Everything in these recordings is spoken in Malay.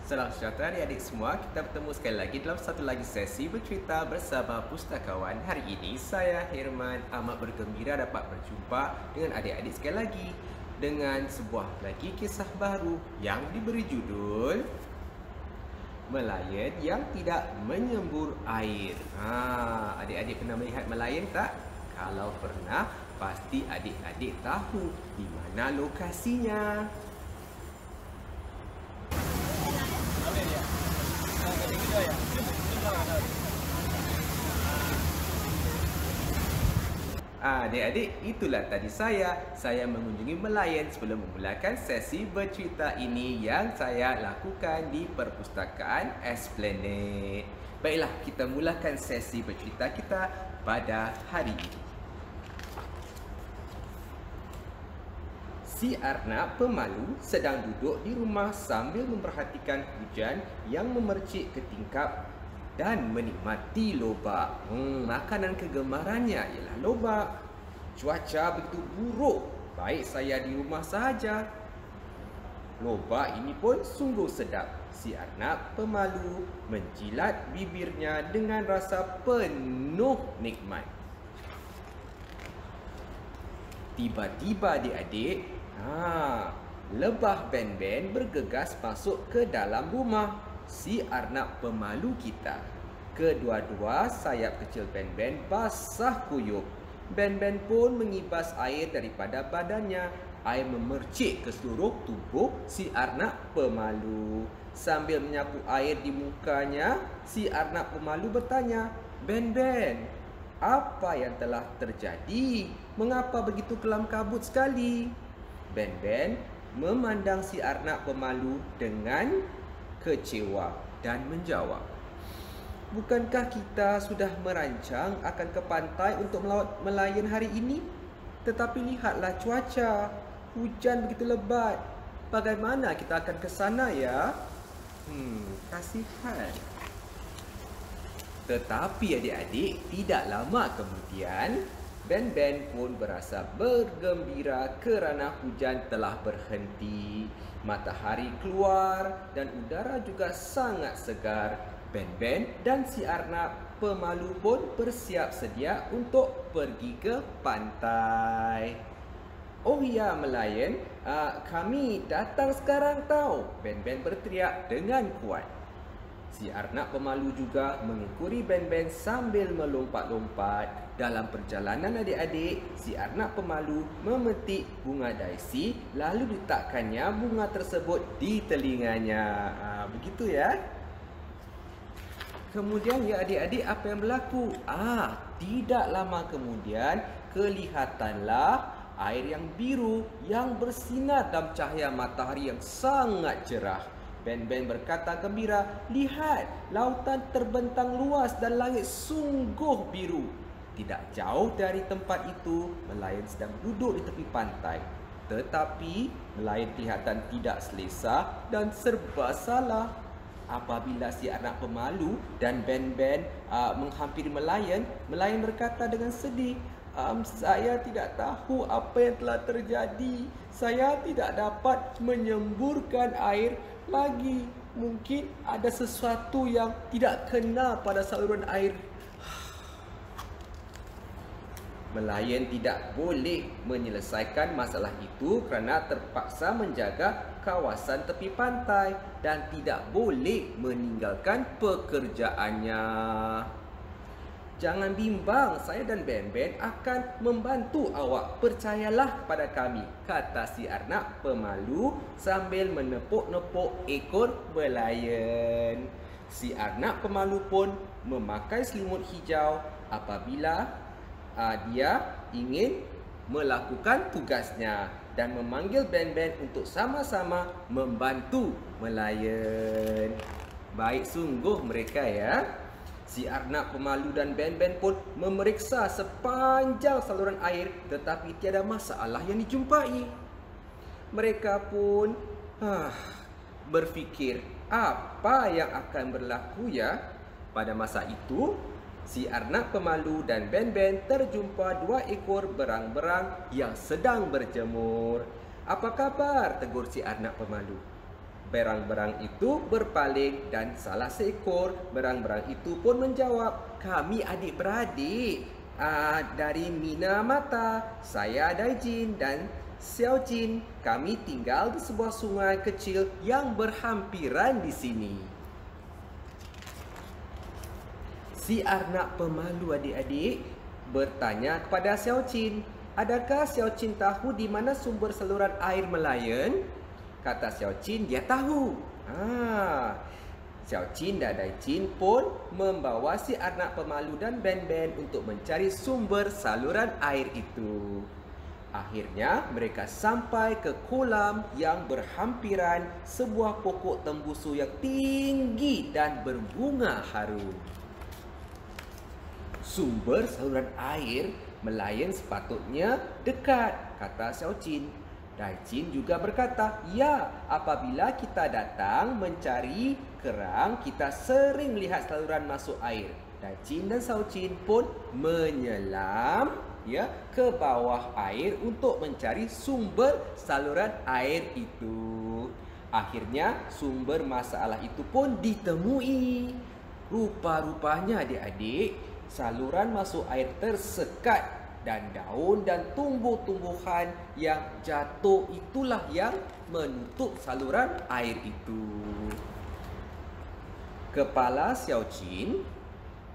Salam sejahtera adik-adik semua. Kita bertemu sekali lagi dalam satu lagi sesi bercerita bersama pustakawan. Hari ini saya Herman amat bergembira dapat berjumpa dengan adik-adik sekali lagi dengan sebuah lagi kisah baru yang diberi judul Melayan yang Tidak Menyembur Air. Adik-adik pernah melihat melayan tak? Kalau pernah, pasti adik-adik tahu di mana lokasinya. Adik-adik, itulah tadi saya mengunjungi melayan sebelum memulakan sesi bercerita ini yang saya lakukan di perpustakaan Esplanade. Baiklah, kita mulakan sesi bercerita kita pada hari ini. Si Arnab pemalu sedang duduk di rumah sambil memperhatikan hujan yang memercik ke tingkap dan menikmati lobak. Makanan kegemarannya ialah lobak. Cuaca begitu buruk, baik saya di rumah sahaja. Lobak ini pun sungguh sedap. Si Arnab pemalu menjilat bibirnya dengan rasa penuh nikmat. Tiba-tiba adik-adik, lebah Ben-Ben bergegas masuk ke dalam rumah si Arnab pemalu kita. Kedua-dua sayap kecil Ben-Ben basah kuyup. Ben-Ben pun mengibas air daripada badannya. Air memercik ke seluruh tubuh si Arnab pemalu. Sambil menyapu air di mukanya, si Arnab pemalu bertanya, "Ben-Ben, apa yang telah terjadi? Mengapa begitu kelam kabut sekali?" Ben-Ben memandang si Arnab pemalu dengan kecewa dan menjawab, "Bukankah kita sudah merancang akan ke pantai untuk melawat melayan hari ini? Tetapi lihatlah cuaca, hujan begitu lebat. Bagaimana kita akan ke sana ya?" Kasihan. Tetapi adik-adik, tidak lama kemudian Ben-Ben pun berasa bergembira kerana hujan telah berhenti. Matahari keluar dan udara juga sangat segar. Ben-Ben dan si Arnab pemalu pun bersiap sedia untuk pergi ke pantai. "Oh ya melayan, kami datang sekarang tahu," Ben-Ben berteriak dengan kuat. Si Arnab pemalu juga mengikuri Ben-Ben sambil melompat-lompat. Dalam perjalanan adik-adik, si Arnab pemalu memetik bunga daisy lalu diletakkannya bunga tersebut di telinganya. Begitu ya. Kemudian ya adik-adik, apa yang berlaku? Tidak lama kemudian kelihatanlah air yang biru yang bersinar dalam cahaya matahari yang sangat cerah. Ben-Ben berkata gembira, "Lihat, lautan terbentang luas dan langit sungguh biru." Tidak jauh dari tempat itu, melayan sedang duduk di tepi pantai. Tetapi melayan kelihatan tidak selesa dan serba salah. Apabila si Arnab pemalu dan Ben-Ben menghampiri melayan, melayan berkata dengan sedih, "Saya tidak tahu apa yang telah terjadi. Saya tidak dapat menyemburkan air lagi. Mungkin ada sesuatu yang tidak kena pada saluran air." Melayan tidak boleh menyelesaikan masalah itu kerana terpaksa menjaga kawasan tepi pantai dan tidak boleh meninggalkan pekerjaannya. "Jangan bimbang, saya dan Ben-Ben akan membantu awak. Percayalah kepada kami," kata si Arnab pemalu sambil menepuk-nepuk ekor melayan. Si Arnab pemalu pun memakai selimut hijau apabila dia ingin melakukan tugasnya dan memanggil Ben-Ben untuk sama-sama membantu melayan. Baik sungguh mereka ya. Si Arnab pemalu dan Ben-Ben pun memeriksa sepanjang saluran air tetapi tiada masalah yang dijumpai. Mereka pun berfikir, apa yang akan berlaku ya? Pada masa itu, si Arnab pemalu dan Ben-Ben terjumpa dua ekor berang-berang yang sedang berjemur. "Apa kabar?" tegur si Arnab pemalu. Berang-berang itu berpaling dan salah seekor berang-berang itu pun menjawab, "Kami adik-beradik dari Minamata. Saya Daijin dan Xiaojin. Kami tinggal di sebuah sungai kecil yang berhampiran di sini." Si arnak pemalu adik-adik bertanya kepada Xiaojin, "Adakah Xiaojin tahu di mana sumber saluran air Melayan?" Kata Xiaojin, dia tahu. Xiaojin dan Daijin pun membawa si arnak pemalu dan Ben-Ben untuk mencari sumber saluran air itu. Akhirnya mereka sampai ke kolam yang berhampiran sebuah pokok tembusu yang tinggi dan berbunga harum. "Sumber saluran air Melayan sepatutnya dekat," kata Xiaojin. Daijin juga berkata, "Ya, apabila kita datang mencari kerang, kita sering lihat saluran masuk air." Daijin dan Xiaojin pun menyelam ke bawah air untuk mencari sumber saluran air itu. Akhirnya sumber masalah itu pun ditemui. Rupa-rupanya adik-adik, saluran masuk air tersekat dan daun dan tumbuh-tumbuhan yang jatuh itulah yang menutup saluran air itu. Kepala Xiaojin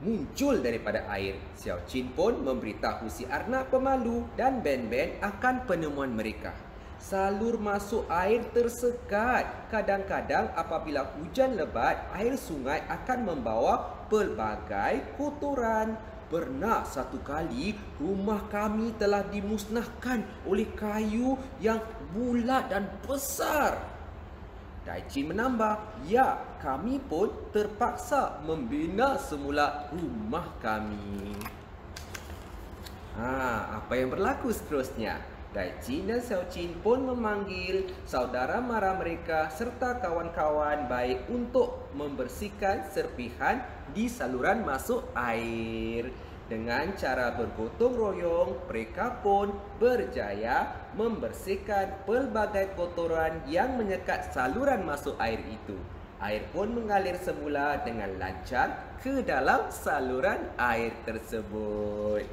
muncul daripada air. Xiaojin pun memberitahu si arnak pemalu dan Ben-Ben akan penemuan mereka. Salur masuk air tersekat. Kadang-kadang apabila hujan lebat, air sungai akan membawa pelbagai kotoran. Pernah satu kali rumah kami telah dimusnahkan oleh kayu yang bulat dan besar. Daijin menambah, "Ya, kami pun terpaksa membina semula rumah kami." Apa yang berlaku seterusnya? Daijin dan Xiaojin pun memanggil saudara mara mereka serta kawan-kawan baik untuk membersihkan serpihan di saluran masuk air. Dengan cara bergotong royong, mereka pun berjaya membersihkan pelbagai kotoran yang menyekat saluran masuk air itu. Air pun mengalir semula dengan lancar ke dalam saluran air tersebut.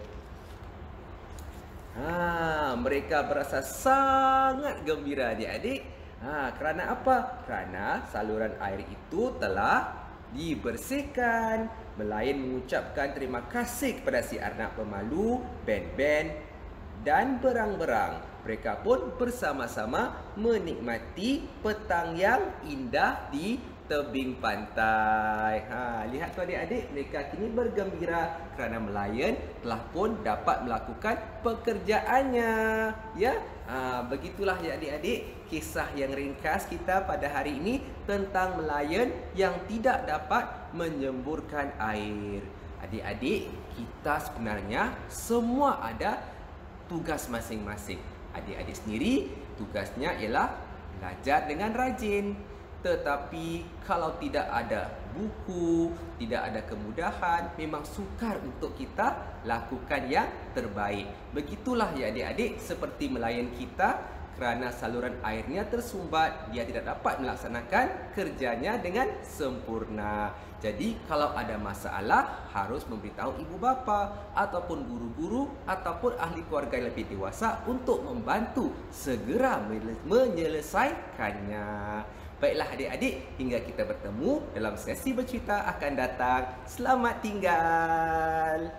Mereka berasa sangat gembira adik-adik. Kerana apa? Kerana saluran air itu telah dibersihkan. Melayan mengucapkan terima kasih kepada si arnak pemalu, Ben-Ben dan berang-berang. Mereka pun bersama-sama menikmati petang yang indah di tebing pantai. Lihat tu adik-adik, mereka kini bergembira kerana Melayan telah pun dapat melakukan pekerjaannya. Begitulah ya adik-adik, kisah yang ringkas kita pada hari ini tentang Melayan yang tidak dapat menyemburkan air. Adik-adik, kita sebenarnya semua ada tugas masing-masing. Adik-adik sendiri tugasnya ialah belajar dengan rajin. Tetapi kalau tidak ada buku, tidak ada kemudahan, memang sukar untuk kita lakukan yang terbaik. Begitulah ya adik-adik, seperti Melayan kita, kerana saluran airnya tersumbat, dia tidak dapat melaksanakan kerjanya dengan sempurna. Jadi kalau ada masalah, harus memberitahu ibu bapa ataupun guru-guru ataupun ahli keluarga yang lebih dewasa untuk membantu segera menyelesaikannya. Baiklah adik-adik, hingga kita bertemu dalam sesi bercerita akan datang. Selamat tinggal.